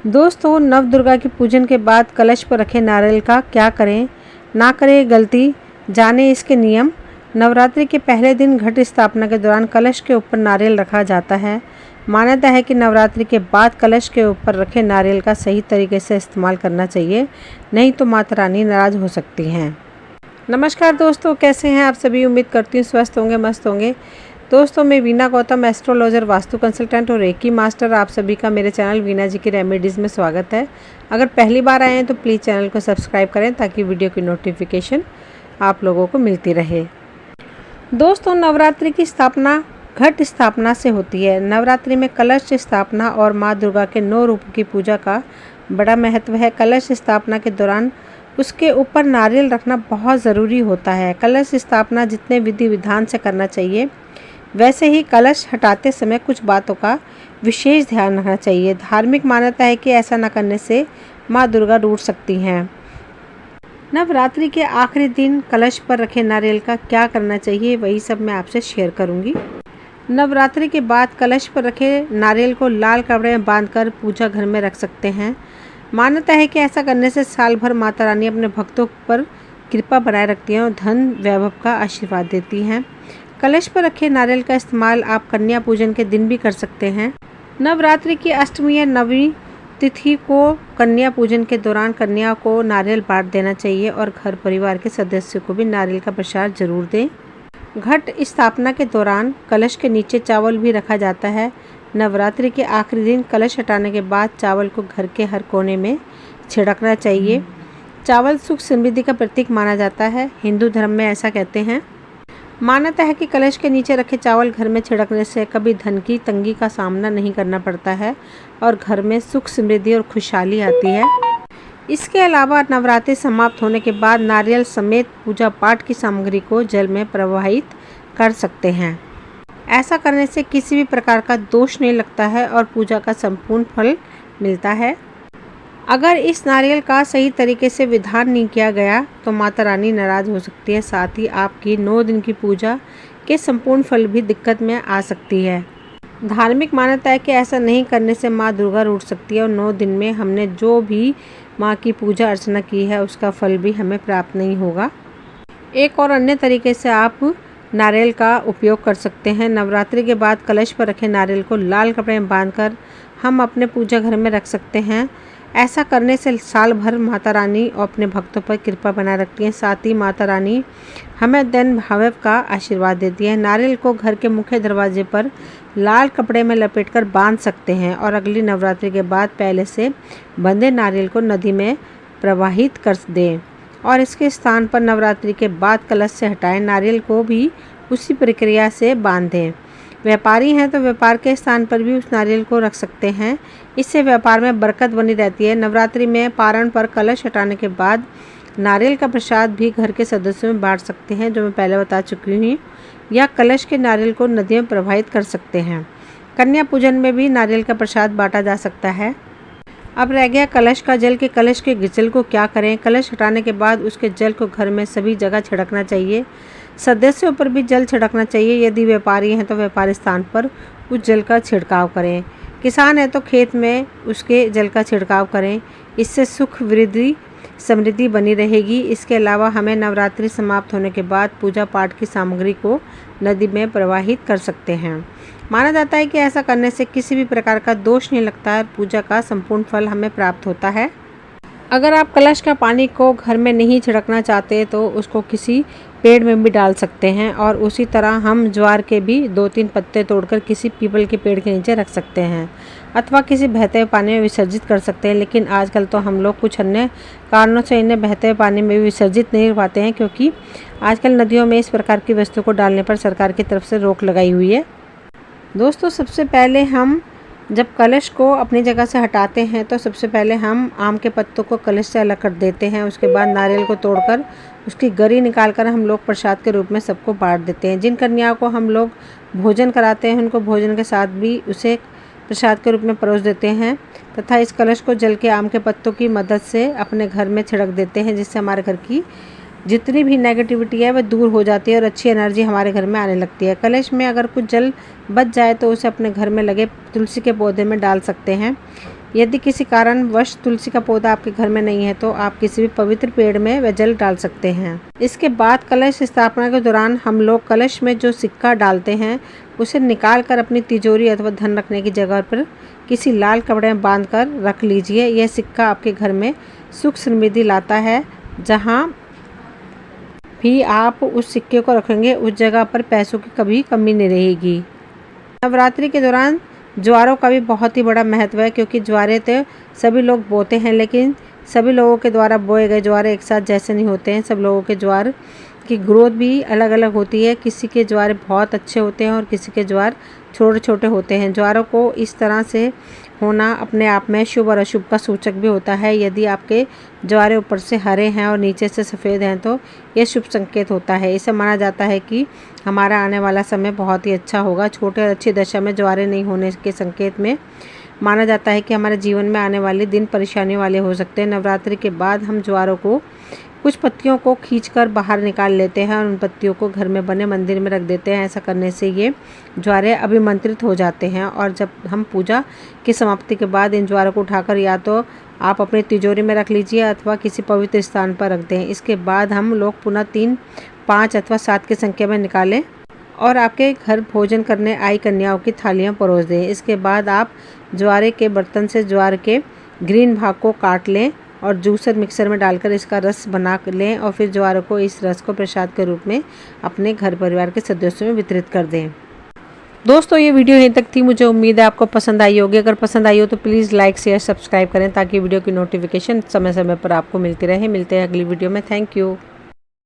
दोस्तों, नव दुर्गा की पूजन के बाद कलश पर रखे नारियल का क्या करें, ना करें गलती, जाने इसके नियम। नवरात्रि के पहले दिन घट स्थापना के दौरान कलश के ऊपर नारियल रखा जाता है। मान्यता है कि नवरात्रि के बाद कलश के ऊपर रखे नारियल का सही तरीके से इस्तेमाल करना चाहिए, नहीं तो माता रानी नाराज हो सकती हैं। नमस्कार दोस्तों, कैसे हैं आप सभी। उम्मीद करती हूँ स्वस्थ होंगे, मस्त होंगे। दोस्तों, मैं वीना गौतम, एस्ट्रोलॉजर, वास्तु कंसल्टेंट और रेकी मास्टर, आप सभी का मेरे चैनल वीना जी की रेमेडीज़ में स्वागत है। अगर पहली बार आए हैं तो प्लीज़ चैनल को सब्सक्राइब करें ताकि वीडियो की नोटिफिकेशन आप लोगों को मिलती रहे। दोस्तों, नवरात्रि की स्थापना घट स्थापना से होती है। नवरात्रि में कलश स्थापना और माँ दुर्गा के 9 रूपों की पूजा का बड़ा महत्व है। कलश स्थापना के दौरान उसके ऊपर नारियल रखना बहुत ज़रूरी होता है। कलश स्थापना जितने विधि विधान से करना चाहिए, वैसे ही कलश हटाते समय कुछ बातों का विशेष ध्यान रखना चाहिए। धार्मिक मान्यता है कि ऐसा न करने से माँ दुर्गा रूठ सकती हैं। नवरात्रि के आखिरी दिन कलश पर रखे नारियल का क्या करना चाहिए, वही सब मैं आपसे शेयर करूंगी। नवरात्रि के बाद कलश पर रखे नारियल को लाल कपड़े में बांधकर पूजा घर में रख सकते हैं। मान्यता है कि ऐसा करने से साल भर माता रानी अपने भक्तों पर कृपा बनाए रखती हैं और धन वैभव का आशीर्वाद देती हैं। कलश पर रखे नारियल का इस्तेमाल आप कन्या पूजन के दिन भी कर सकते हैं। नवरात्रि की अष्टमी या नवीं तिथि को कन्या पूजन के दौरान कन्या को नारियल बांट देना चाहिए और घर परिवार के सदस्यों को भी नारियल का प्रसाद जरूर दें। घट स्थापना के दौरान कलश के नीचे चावल भी रखा जाता है। नवरात्रि के आखिरी दिन कलश हटाने के बाद चावल को घर के हर कोने में छिड़कना चाहिए। चावल सुख समृद्धि का प्रतीक माना जाता है। हिंदू धर्म में ऐसा कहते हैं। मान्यता है कि कलश के नीचे रखे चावल घर में छिड़कने से कभी धन की तंगी का सामना नहीं करना पड़ता है और घर में सुख समृद्धि और खुशहाली आती है। इसके अलावा नवरात्रि समाप्त होने के बाद नारियल समेत पूजा पाठ की सामग्री को जल में प्रवाहित कर सकते हैं। ऐसा करने से किसी भी प्रकार का दोष नहीं लगता है और पूजा का संपूर्ण फल मिलता है। अगर इस नारियल का सही तरीके से विधान नहीं किया गया तो माता रानी नाराज हो सकती है। साथ ही आपकी 9 दिन की पूजा के संपूर्ण फल भी दिक्कत में आ सकती है। धार्मिक मान्यता है कि ऐसा नहीं करने से माँ दुर्गा रूठ सकती है और 9 दिन में हमने जो भी माँ की पूजा अर्चना की है उसका फल भी हमें प्राप्त नहीं होगा। एक और अन्य तरीके से आप नारियल का उपयोग कर सकते हैं। नवरात्रि के बाद कलश पर रखे नारियल को लाल कपड़े में बांधकर हम अपने पूजा घर में रख सकते हैं। ऐसा करने से साल भर माता रानी और अपने भक्तों पर कृपा बनाए रखती हैं। साथ ही माता रानी हमें धन वैभव का आशीर्वाद देती है। नारियल को घर के मुख्य दरवाजे पर लाल कपड़े में लपेटकर बांध सकते हैं और अगली नवरात्रि के बाद पहले से बंधे नारियल को नदी में प्रवाहित कर दें और इसके स्थान पर नवरात्रि के बाद कलश से हटाएं। नारियल को भी उसी प्रक्रिया से बांधें। व्यापारी हैं तो व्यापार के स्थान पर भी उस नारियल को रख सकते हैं। इससे व्यापार में बरकत बनी रहती है। नवरात्रि में पारण पर कलश हटाने के बाद नारियल का प्रसाद भी घर के सदस्यों में बांट सकते हैं, जो मैं पहले बता चुकी हूँ, या कलश के नारियल को नदी में प्रवाहित कर सकते हैं। कन्या पूजन में भी नारियल का प्रसाद बांटा जा सकता है। अब रह गया कलश का जल के कलश के जल को क्या करें। कलश हटाने के बाद उसके जल को घर में सभी जगह छिड़कना चाहिए। सदस्यों पर भी जल छिड़कना चाहिए। यदि व्यापारी हैं तो व्यापार स्थान पर उस जल का छिड़काव करें। किसान है तो खेत में उसके जल का छिड़काव करें। इससे सुख वृद्धि समृद्धि बनी रहेगी। इसके अलावा हमें नवरात्रि समाप्त होने के बाद पूजा पाठ की सामग्री को नदी में प्रवाहित कर सकते हैं। माना जाता है कि ऐसा करने से किसी भी प्रकार का दोष नहीं लगता है और पूजा का संपूर्ण फल हमें प्राप्त होता है। अगर आप कलश का पानी को घर में नहीं छिड़कना चाहते तो उसको किसी पेड़ में भी डाल सकते हैं और उसी तरह हम ज्वार के भी 2-3 पत्ते तोड़कर किसी पीपल के पेड़ के नीचे रख सकते हैं अथवा किसी बहते हुए पानी में विसर्जित कर सकते हैं। लेकिन आजकल तो हम लोग कुछ अन्य कारणों से इन्हें बहते हुए पानी में भी विसर्जित नहीं कर पाते हैं, क्योंकि आजकल नदियों में इस प्रकार की वस्तु को डालने पर सरकार की तरफ से रोक लगाई हुई है। दोस्तों, सबसे पहले हम जब कलश को अपनी जगह से हटाते हैं तो सबसे पहले हम आम के पत्तों को कलश से अलग कर देते हैं। उसके बाद नारियल को तोड़कर उसकी गरी निकालकर हम लोग प्रसाद के रूप में सबको बांट देते हैं। जिन कन्याओं को हम लोग भोजन कराते हैं उनको भोजन के साथ भी उसे प्रसाद के रूप में परोस देते हैं तथा इस कलश को जल के आम के पत्तों की मदद से अपने घर में छिड़क देते हैं, जिससे हमारे घर की जितनी भी नेगेटिविटी है वह दूर हो जाती है और अच्छी एनर्जी हमारे घर में आने लगती है। कलश में अगर कुछ जल बच जाए तो उसे अपने घर में लगे तुलसी के पौधे में डाल सकते हैं। यदि किसी कारणवश तुलसी का पौधा आपके घर में नहीं है तो आप किसी भी पवित्र पेड़ में वह जल डाल सकते हैं। इसके बाद कलश स्थापना के दौरान हम लोग कलश में जो सिक्का डालते हैं उसे निकाल कर अपनी तिजोरी अथवा धन रखने की जगह पर किसी लाल कपड़े में बांध कर रख लीजिए। यह सिक्का आपके घर में सुख समृद्धि लाता है। जहाँ भी आप उस सिक्के को रखेंगे उस जगह पर पैसों की कभी कमी नहीं रहेगी। नवरात्रि के दौरान ज्वारों का भी बहुत ही बड़ा महत्व है, क्योंकि ज्वारे तो सभी लोग बोते हैं, लेकिन सभी लोगों के द्वारा बोए गए ज्वार एक साथ जैसे नहीं होते हैं। सब लोगों के ज्वार की ग्रोथ भी अलग अलग होती है। किसी के ज्वार बहुत अच्छे होते हैं और किसी के ज्वार छोटे छोटे होते हैं। ज्वारों को इस तरह से होना अपने आप में शुभ और अशुभ का सूचक भी होता है। यदि आपके ज्वारे ऊपर से हरे हैं और नीचे से सफ़ेद हैं तो यह शुभ संकेत होता है। इसे माना जाता है कि हमारा आने वाला समय बहुत ही अच्छा होगा। छोटे और अच्छी दशा में ज्वारे नहीं होने के संकेत में माना जाता है कि हमारे जीवन में आने वाले दिन परेशानी वाले हो सकते हैं। नवरात्रि के बाद हम ज्वारों को कुछ पत्तियों को खींचकर बाहर निकाल लेते हैं और उन पत्तियों को घर में बने मंदिर में रख देते हैं। ऐसा करने से ये ज्वारे अभिमंत्रित हो जाते हैं और जब हम पूजा की समाप्ति के बाद इन ज्वारों को उठाकर या तो आप अपनी तिजोरी में रख लीजिए अथवा किसी पवित्र स्थान पर रख दें। इसके बाद हम लोग पुनः 3, 5 अथवा 7 की संख्या में निकालें और आपके घर भोजन करने आई कन्याओं की थालियाँ परोस दें। इसके बाद आप ज्वारे के बर्तन से ज्वार के ग्रीन भाग को काट लें और जूसर मिक्सर में डालकर इसका रस बना लें और फिर ज्वारों को इस रस को प्रसाद के रूप में अपने घर परिवार के सदस्यों में वितरित कर दें। दोस्तों ये वीडियो यहीं तक थी। मुझे उम्मीद है आपको पसंद आई होगी। अगर पसंद आई हो तो प्लीज़ लाइक शेयर सब्सक्राइब करें ताकि वीडियो की नोटिफिकेशन समय समय पर आपको मिलती रहे। मिलते हैं अगली वीडियो में। Thank you.